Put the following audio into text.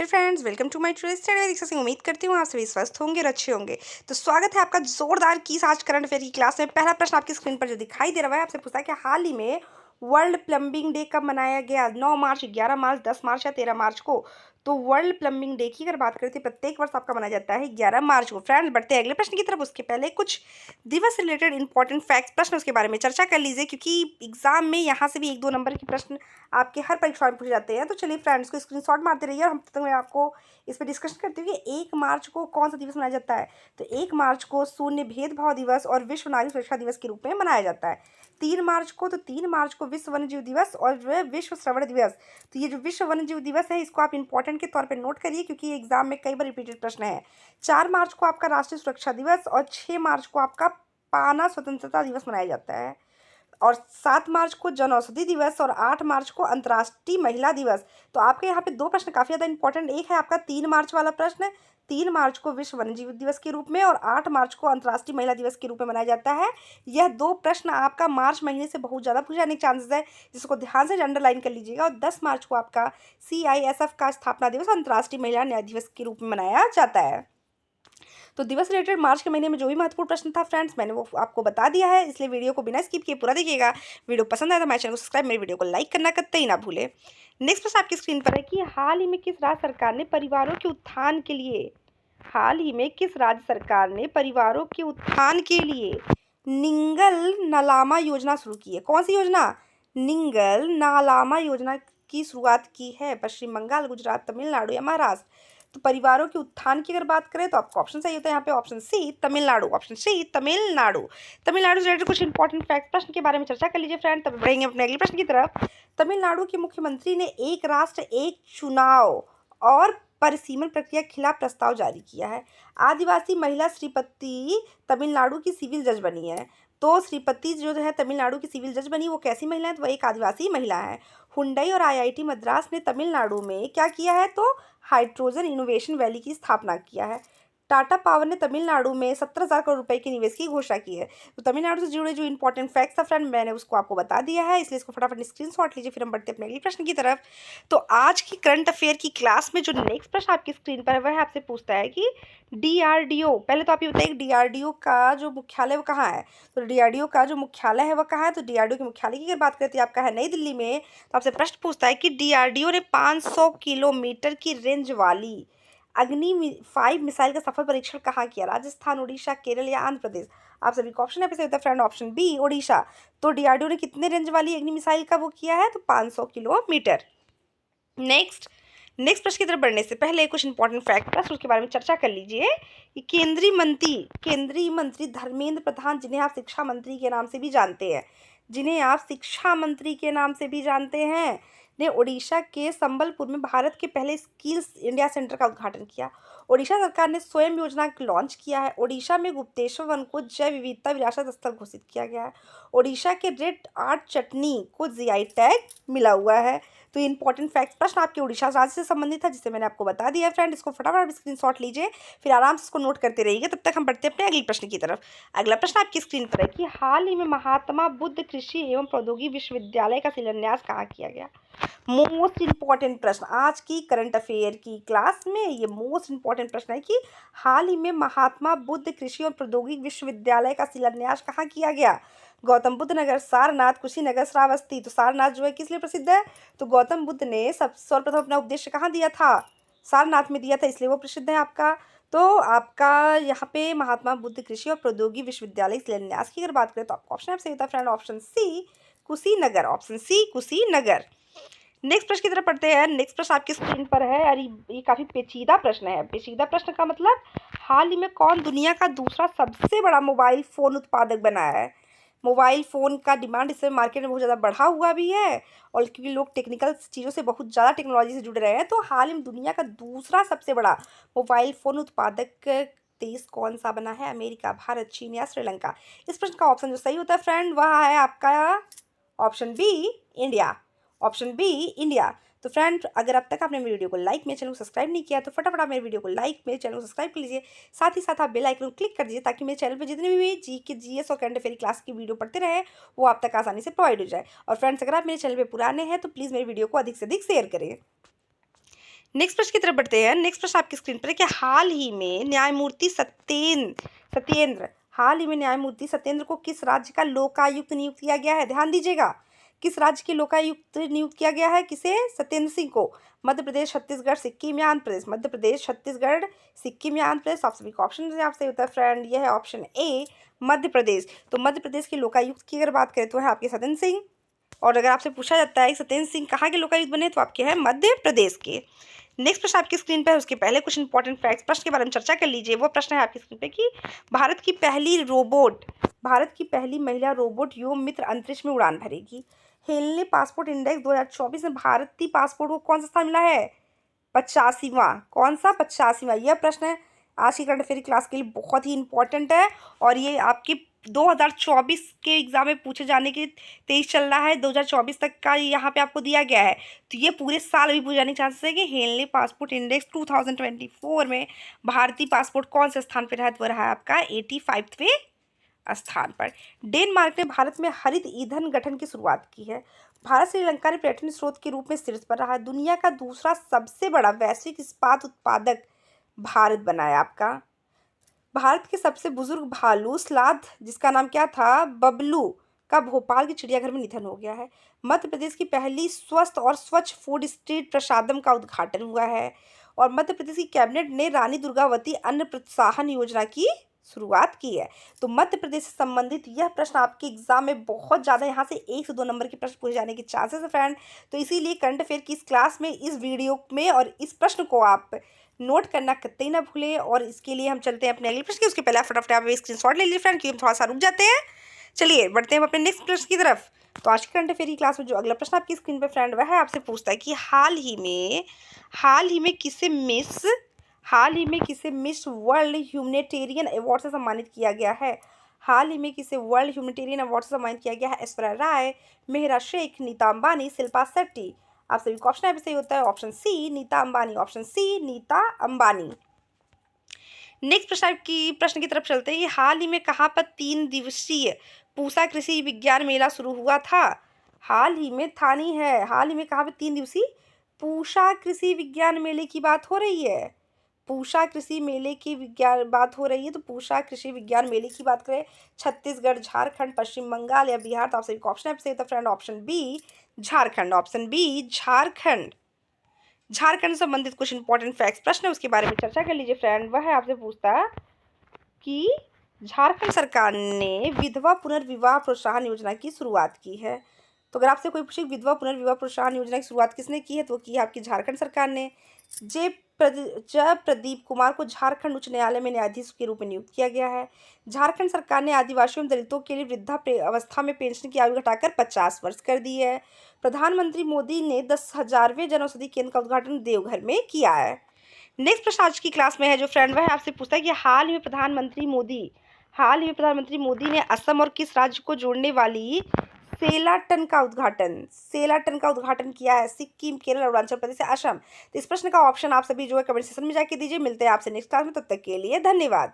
Hey friends, welcome to my today study discussing. उम्मीद करती हूँ आप सभी स्वस्थ होंगे और अच्छे होंगे। तो स्वागत है आपका जोरदार की आज करंट अफेयर की क्लास में। पहला प्रश्न आपकी स्क्रीन पर जो दिखाई दे रहा है आपसे पूछा है कि हाल ही में वर्ल्ड प्लम्बिंग डे कब मनाया गया? 9 मार्च, 11 मार्च, 10 मार्च या 13 मार्च को? तो वर्ल्ड प्लम्बिंग डे की अगर बात करें तो प्रत्येक वर्ष आपका मनाया जाता है 11 मार्च को। फ्रेंड्स, बढ़ते हैं अगले प्रश्न की तरफ। उसके पहले कुछ दिवस से रिलेटेड इंपॉर्टेंट फैक्ट्स प्रश्न उसके बारे में चर्चा कर लीजिए, क्योंकि एग्जाम में यहाँ से भी 1-2 नंबर के प्रश्न आपके हर परीक्षा में पूछे जाते हैं। तो चलिए फ्रेंड्स को स्क्रीनशॉट मारते रहिए और हम तब तक मैं आपको इस पर डिस्कशन करती हूँ कि 1 मार्च को कौन सा दिवस मनाया जाता है। तो 1 मार्च को शून्य भेदभाव दिवस और विश्व नारी सुरक्षा दिवस के रूप में मनाया जाता है। 3 मार्च को विश्व वन्यजीव दिवस और जो है विश्व श्रवण दिवस। तो ये जो विश्व वन्यजीव दिवस है इसको आप इंपॉर्टेंट के तौर पे नोट करिए, क्योंकि एग्जाम में कई बार रिपीटेड प्रश्न है। 4 मार्च को आपका राष्ट्रीय सुरक्षा दिवस और 6 मार्च को आपका पाना स्वतंत्रता दिवस मनाया जाता है। और 7 मार्च को जन औषधि दिवस और 8 मार्च को अंतर्राष्ट्रीय महिला दिवस। तो आपके यहाँ पे 2 प्रश्न काफ़ी ज़्यादा इंपॉर्टेंट। एक है आपका 3 मार्च वाला प्रश्न। 3 मार्च को विश्व वन्यजीव दिवस के रूप में और 8 मार्च को अंतर्राष्ट्रीय महिला दिवस के रूप में मनाया जाता है। यह 2 प्रश्न आपका मार्च महीने से बहुत ज़्यादा पूछे जाने के चांसेस है, जिसको ध्यान से अंडरलाइन कर लीजिएगा। और 10 मार्च को आपका CISF का स्थापना दिवस और अंतर्राष्ट्रीय महिला न्याय दिवस के रूप में मनाया जाता है। तो दिवस रिलेटेड मार्च के महीने में जो भी महत्वपूर्ण प्रश्न था फ्रेंड्स, मैंने वो आपको बता दिया है, इसलिए वीडियो को बिना स्किप किए पूरा देखिएगा। वीडियो पसंद आया तो मेरे चैनल को सब्सक्राइब, मेरे वीडियो को लाइक करना कतई ना भूले। नेक्स्ट प्रश्न आपकी स्क्रीन पर है कि हाल ही में किस राज्य सरकार ने परिवारों के उत्थान के लिए निंगल नालामा योजना शुरू की है? कौन सी योजना? निंगल नालामा योजना की शुरुआत की है। पश्चिम बंगाल, गुजरात, तमिलनाडु या महाराष्ट्र? तो परिवारों के उत्थान की अगर बात करें तो आपको ऑप्शन सही होता है यहाँ पे option C Tamil Nadu. Option C Tamil Nadu. Tamil Nadu से रिलेटेड कुछ इंपॉर्टेंट फैक्ट प्रश्न के बारे में चर्चा कर लीजिए फ्रेंड, तब बढ़ेंगे अपने अगले प्रश्न की तरफ। तमिलनाडु के मुख्यमंत्री ने एक राष्ट्र एक चुनाव और परिसीमन प्रक्रिया के खिलाफ प्रस्ताव जारी किया है। आदिवासी महिला श्रीपति तमिलनाडु की सिविल जज बनी है। तो श्रीपति जो है तमिलनाडु की सिविल जज बनी, वो कैसी महिला है? तो वह एक आदिवासी महिला है। हुंडई और IIT मद्रास ने तमिलनाडु में क्या किया है? तो हाइड्रोजन इनोवेशन वैली की स्थापना किया है। टाटा पावर ने तमिलनाडु में 17,000 करोड़ रुपए के निवेश की घोषणा की है। तो तमिलनाडु से जुड़े जो इंपॉर्टेंट फैक्ट्स था फ्रेंड, मैंने उसको आपको बता दिया है, इसलिए इसको फटाफट स्क्रीनशॉट लीजिए। फिर हम बढ़ते हैं अपने अगले प्रश्न की तरफ। तो आज की करंट अफेयर की क्लास में जो नेक्स्ट प्रश्न आपकी स्क्रीन पर है वह आपसे पूछता है कि DRDO, पहले तो आप ये बताइए DRDO का जो मुख्यालय वो कहाँ है? तो DRDO का जो मुख्यालय है वह कहाँ है? तो DRDO के मुख्यालय की अगर बात करते हैं आपका है नई दिल्ली में। तो आपसे प्रश्न पूछता है कि DRDO ने 500 किलोमीटर की रेंज वाली अग्नि 5 मिसाइल का सफल परीक्षण कहाँ किया? राजस्थान, उड़ीसा, केरल या आंध्र प्रदेश? आप सभी को ऑप्शन यहाँ पे सही होता है फ्रेंड ऑप्शन बी उड़ीसा। तो DRDO ने कितने रेंज वाली अग्नि मिसाइल का वो किया है? तो 500 किलोमीटर। नेक्स्ट प्रश्न की तरफ बढ़ने से पहले कुछ इंपॉर्टेंट फैक्ट उसके बारे में चर्चा कर लीजिए कि केंद्रीय मंत्री धर्मेंद्र प्रधान, जिन्हें आप शिक्षा मंत्री के नाम से भी जानते हैं, ने ओडिशा के संबलपुर में भारत के पहले स्किल्स इंडिया सेंटर का उद्घाटन किया। ओडिशा सरकार ने स्वयं योजना लॉन्च किया है। ओडिशा में गुप्तेश्वर वन को जैव विविधता विरासत स्थल घोषित किया गया है। ओडिशा के रेड आर्ट चटनी को GI टैग मिला हुआ है। तो ये इंपॉर्टेंट फैक्ट प्रश्न आपके उड़ीसा राज्य से संबंधित था, जिसे मैंने आपको बता दिया है फ्रेंड। इसको फटाफट स्क्रीनशॉट लीजिए, फिर आराम से इसको नोट करते रहिएगा। तब तक हम बढ़ते हैं अपने अगले प्रश्न की तरफ। अगला प्रश्न आपकी स्क्रीन पर है कि हाल ही में महात्मा बुद्ध कृषि एवं प्रौद्योगिकी विश्वविद्यालय का शिलान्यास कहाँ किया गया? मोस्ट इंपॉर्टेंट प्रश्न आज की करंट अफेयर की क्लास में, ये मोस्ट इंपॉर्टेंट प्रश्न है कि हाल ही में महात्मा बुद्ध कृषि और प्रौद्योगिकी विश्वविद्यालय का शिलान्यास कहाँ किया गया? गौतम बुद्ध नगर, सारनाथ, कुशीनगर, श्रावस्ती? तो सारनाथ जो है किस लिए प्रसिद्ध है? तो गौतम बुद्ध ने सर्वप्रथम अपना उपदेश कहाँ दिया था? सारनाथ में दिया था, इसलिए वो प्रसिद्ध है आपका। तो आपका यहाँ पे महात्मा बुद्ध कृषि और प्रौद्योगिकी विश्वविद्यालय शिलान्यास की अगर बात करें तो आपका ऑप्शन सही होता है friend option C Kushinagar. Option C Kushinagar. Next प्रश्न की तरफ पढ़ते हैं। नेक्स्ट प्रश्न आपकी स्क्रीन पर है और ये काफी पेचीदा प्रश्न है। पेचीदा प्रश्न का मतलब हाल ही में कौन दुनिया का दूसरा सबसे बड़ा मोबाइल फोन उत्पादक बना है? मोबाइल फ़ोन का डिमांड इस समय मार्केट में बहुत ज़्यादा बढ़ा हुआ भी है, और क्योंकि लोग टेक्निकल चीज़ों से बहुत ज़्यादा टेक्नोलॉजी से जुड़ रहे हैं, तो हाल ही में दुनिया का दूसरा सबसे बड़ा मोबाइल फ़ोन उत्पादक देश कौन सा बना है? अमेरिका, भारत, चीन या श्रीलंका? इस प्रश्न का ऑप्शन जो सही होता है फ्रेंड वह है आपका option B India. Option B India. तो फ्रेंड, अगर अब तक आपने मेरे वीडियो को लाइक, मेरे चैनल को सब्सक्राइब नहीं किया तो फटाफट आप मेरे वीडियो को लाइक, मेरे चैनल को सब्सक्राइब कर लीजिए। साथ ही साथ आप बेल आइकन को क्लिक कर दीजिए, ताकि मेरे चैनल पर जितने भी GS और करंट अफेयर क्लास की वीडियो पढ़ते रहे वो आप तक आसानी से प्रोवाइड हो जाए। और फ्रेंड्स, अगर आप मेरे चैनल पर पुराने हैं तो प्लीज़ मेरे वीडियो को अधिक से अधिक शेयर करें। नेक्स्ट प्रश्न की तरफ बढ़ते हैं। नेक्स्ट प्रश्न आपकी स्क्रीन पर है कि हाल ही में न्यायमूर्ति सत्येंद्र को किस राज्य का लोकायुक्त नियुक्त किया गया है? ध्यान दीजिएगा, किस राज्य के लोकायुक्त नियुक्त किया गया है? किसे? सत्येंद्र सिंह को। मध्य प्रदेश, छत्तीसगढ़, सिक्किम या आंध्र प्रदेश? मध्य प्रदेश, छत्तीसगढ़, सिक्किम या आंध्र प्रदेश? आप सभी को ऑप्शन से आपसे होता है फ्रेंड, यह है ऑप्शन ए मध्य प्रदेश। तो मध्य प्रदेश के लोकायुक्त की अगर बात करें तो है आपके सत्येंद्र सिंह। और अगर आपसे पूछा जाता है सत्येंद्र सिंह कहाँ के लोकायुक्त बने तो आपके हैं मध्य प्रदेश के। नेक्स्ट प्रश्न आपकी स्क्रीन पर है, उसके पहले कुछ इंपॉर्टेंट फैक्ट्स प्रश्न के बारे में चर्चा कर लीजिए। वो प्रश्न है आपकी स्क्रीन पे कि भारत की पहली महिला रोबोट योम मित्र अंतरिक्ष में उड़ान भरेगी। हेनले पासपोर्ट इंडेक्स 2024 में भारतीय पासपोर्ट को कौन सा स्थान मिला है? 85वां। कौन सा? 85वां। यह प्रश्न है आज की करंट अफेयर क्लास के लिए बहुत ही इंपॉर्टेंट है और ये आपके 2024 के एग्जाम में पूछे जाने के तेज चल रहा है। 2024 तक का यहाँ पे आपको दिया गया है, तो ये पूरे साल भी पूछे जाने के चांसेस है कि हेनले पासपोर्ट इंडेक्स 2024 में भारतीय पासपोर्ट कौन से स्थान पर रहा? वो रहा है आपका 85वें स्थान पर। डेनमार्क ने भारत में हरित ईंधन गठन की शुरुआत की है। भारत श्रीलंका ने पर्यटन स्रोत के रूप में शीर्ष पर रहा है। दुनिया का दूसरा सबसे बड़ा वैश्विक इस्पात उत्पादक भारत बना है आपका। भारत के सबसे बुजुर्ग भालू स्लाथ, जिसका नाम क्या था? बबलू, का भोपाल के चिड़ियाघर में निधन हो गया है। मध्य प्रदेश की पहली स्वस्थ और स्वच्छ फूड स्ट्रीट प्रसादम का उद्घाटन हुआ है। और मध्य प्रदेश की कैबिनेट ने रानी दुर्गावती अन्न प्रोत्साहन योजना की शुरुआत की है। तो मध्य प्रदेश से संबंधित यह प्रश्न आपके एग्जाम में बहुत ज़्यादा यहाँ से 1 से 2 नंबर के प्रश्न पूछे जाने के चांसेस है फ्रेंड। तो इसीलिए करंट अफेयर की इस क्लास में, इस वीडियो में और इस प्रश्न को आप नोट करना कतई ना भूलें। और इसके लिए हम चलते हैं अपने अगले प्रश्न की, उसके पहले फटाफट आप स्क्रीनशॉट ले लीजिए फ्रेंड, क्योंकि हम थोड़ा सा रुक जाते हैं। चलिए बढ़ते हैं अपने नेक्स्ट प्रश्न की तरफ। तो आज की करंट अफेयर की क्लास में जो अगला प्रश्न आपकी स्क्रीन पर फ्रेंड वह है आपसे पूछता है कि हाल ही में किसे मिस वर्ल्ड ह्यूमैनिटेरियन अवार्ड से सम्मानित किया गया है? हाल ही में किसे वर्ल्ड ह्यूमैनिटेरियन अवार्ड से सम्मानित किया गया है? ऐश्वर्या राय, मेहरा शेख, नीता अंबानी, शिल्पा शेट्टी? आप सभी को ऑप्शन सही होता है option C Nita Ambani. Option C Nita Ambani. Next प्रश्न की तरफ चलते हैं। हाल ही में कहाँ पर 3 दिवसीय पूसा कृषि विज्ञान मेला शुरू हुआ था? हाल ही में कहाँ पे 3 दिवसीय पूसा कृषि विज्ञान मेले की बात हो रही है? पूसा कृषि मेले की बात हो रही है। तो पूसा कृषि विज्ञान मेले की बात करें छत्तीसगढ़, झारखंड, पश्चिम बंगाल या बिहार? तो आप सभी को ऑप्शन सही होता है friend option B Jharkhand. Option B Jharkhand. Jharkhand से संबंधित कुछ इंपॉर्टेंट फैक्ट्स प्रश्न है, उसके बारे में चर्चा कर लीजिए फ्रेंड। वह है आपसे पूछता कि झारखंड सरकार ने विधवा पुनर्विवाह प्रोत्साहन योजना की शुरुआत की है। तो अगर आपसे कोई पूछे विधवा पुनर्विवाह प्रोत्साहन योजना की शुरुआत किसने की है, तो की है आपकी झारखंड सरकार ने। प्रदीप कुमार को झारखंड उच्च न्यायालय में न्यायाधीश के रूप में नियुक्त किया गया है। झारखंड सरकार ने आदिवासियों एवं दलितों के लिए वृद्धा अवस्था में पेंशन की आयु घटाकर 50 वर्ष कर दी है। प्रधानमंत्री मोदी ने 10,000वें जनऔषधि केंद्र का उद्घाटन देवघर में किया है। नेक्स्ट प्रश्न आज की क्लास में है जो फ्रेंड वह आपसे पूछता है कि हाल ही में प्रधानमंत्री मोदी ने असम और किस राज्य को जोड़ने वाली सेलाटन का उद्घाटन किया है? सिक्किम, केरल, अरुणाचल प्रदेश या असम? तो इस प्रश्न का ऑप्शन आप सभी जो है कमेंट सेक्शन में जाके दीजिए। मिलते हैं आपसे नेक्स्ट क्लास में, तब तक के लिए धन्यवाद।